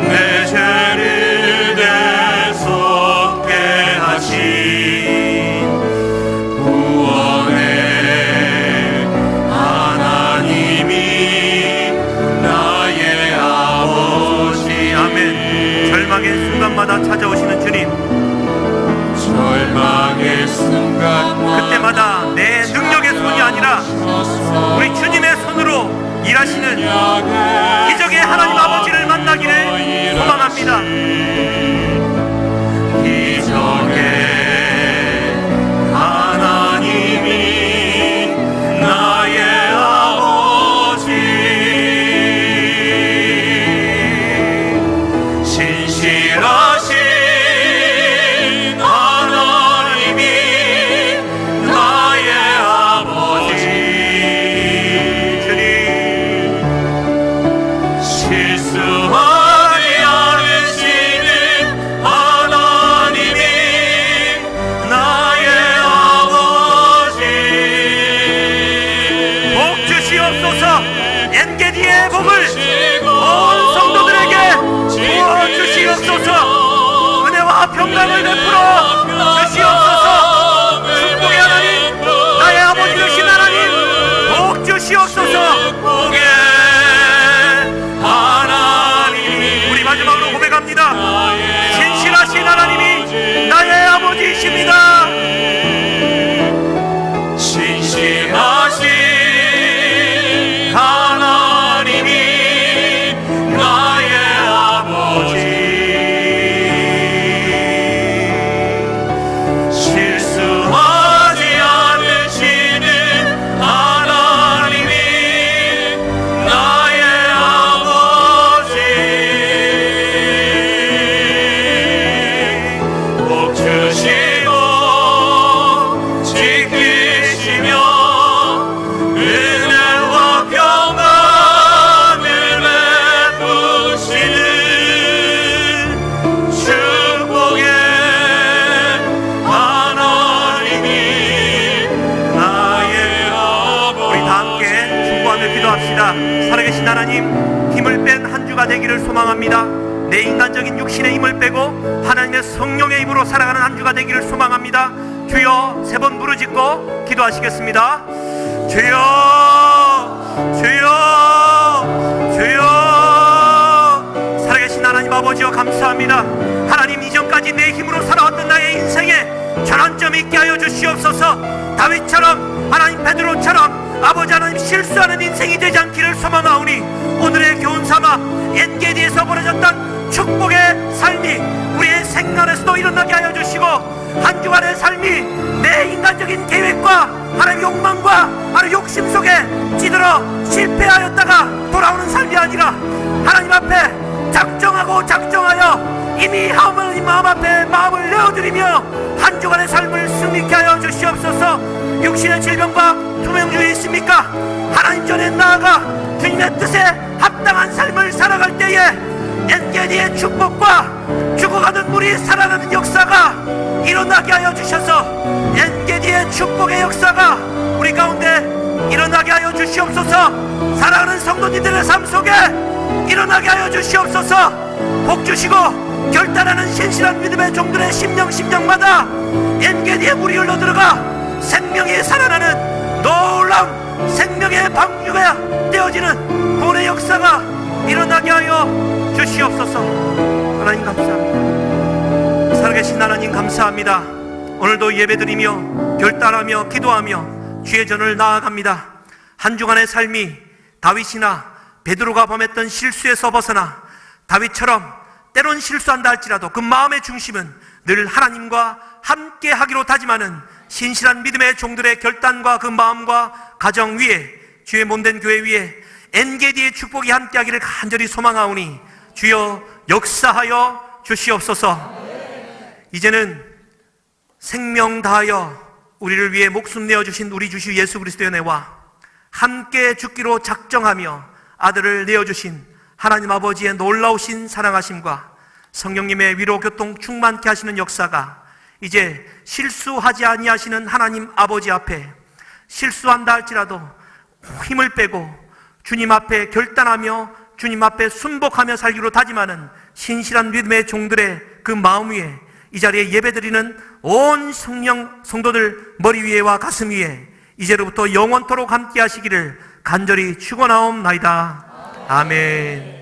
내 죄를 대속케 하신 구원의 하나님이 나의 아버지. 아멘. 절망의 순간마다 찾아오시는 주님, 절망의 순간마다 그때마다 내 능력의 손이 아니라 우리 주님의 손으로 일하시는 기적의 하나님 아버지를 만나기를 소망합니다. 기적의 하나님이 나의 아버지. 신실하신 하나님이 나의 아버지. 주님, 실수하지 않으시는 하나님이 나의 아버지. 복 주시옵소서. 엔게디의 복을 온 성도들에게 부어 주시옵소서. 은혜와 평강을 베풀어 주시옵소서. 축복의 하나님, 나의 아버지 되신 하나님, 복 주시옵소서. 축복의 하나님. 우리 마지막으로 고백합니다. 신실하신 하나님이 나의 아버지이십니다. 신실하신 하나님이 나의 아버지. 실수하지 않으시는 하나님이 나의 아버지. 복 주시고 지키시며 은혜와 평강을 베푸시는 축복의 하나님이 나의 아버지. 우리 다 함께 중보하며 기도합시다. 살아계신 하나님, 힘을 뺀 한 주가 되기를 소망합니다. 내 인간적인 육신의 힘을 빼고 하나님의 성령의 힘으로 살아가는 한 주가 되기를 소망합니다. 주여, 3번 부르짖고 기도하시겠습니다. 주여, 주여, 주여. 살아계신 하나님 아버지여, 감사합니다. 하나님, 이전까지 내 힘으로 살아왔던 나의 인생에 전환점이 있게 하여 주시옵소서. 다윗처럼, 하나님 베드로처럼 아버지 하나님 실수하는 인생이 되지 않기를 소망하오니 오늘의 교훈 삼아 엔게디에서 벌어졌던 축복의 삶이 우리의 생활에서도 일어나게 하여 주시고, 한 주간의 삶이 내 인간적인 계획과 하나님의 욕망과 하나님의 욕심 속에 찌들어 실패하였다가 돌아오는 삶이 아니라 하나님 앞에 작정하여 이미 하나님 마음 앞에 마음을 내어드리며 한 주간의 삶을 승리케 하여 주시옵소서. 육신의 질병과 투명주의 있습니까? 하나님 전에 나아가 주님의 뜻에 합당한 삶을 살아갈 때에 엔게디의 축복과 죽어가는 물이 살아나는 역사가 일어나게 하여 주셔서 엔게디의 축복의 역사가 우리 가운데 일어나게 하여 주시옵소서. 사랑하는 성도님들의 삶 속에 일어나게 하여 주시옵소서. 복 주시고 결단하는 신실한 믿음의 종들의 심령마다 엔게디의 물이 흘러들어가 생명이 살아나는 놀라운 생명의 방주가 되어지는 구원의 역사가 일어나게 하여 주시옵소서. 하나님 감사합니다. 살아계신 하나님 감사합니다. 오늘도 예배드리며 결단하며 기도하며 주의 전을 나아갑니다. 한 주간의 삶이 다윗이나 베드로가 범했던 실수에서 벗어나 다윗처럼 때론 실수한다 할지라도 그 마음의 중심은 늘 하나님과 함께 하기로 다짐하는 신실한 믿음의 종들의 결단과 그 마음과 가정 위에, 주의 몸된 교회 위에 엔게디의 축복이 함께하기를 간절히 소망하오니 주여 역사하여 주시옵소서. 이제는 생명 다하여 우리를 위해 목숨 내어주신 우리 주시 예수 그리스도의 은혜와 함께 죽기로 작정하며 아들을 내어주신 하나님 아버지의 놀라우신 사랑하심과 성령님의 위로 교통 충만케 하시는 역사가 이제 실수하지 아니하시는 하나님 아버지 앞에 실수한다 할지라도 힘을 빼고 주님 앞에 결단하며 주님 앞에 순복하며 살기로 다짐하는 신실한 믿음의 종들의 그 마음 위에 이 자리에 예배드리는 온 성도들 머리 위에와 가슴 위에 이제로부터 영원토록 함께 하시기를 간절히 축원하옵나이다. 아멘.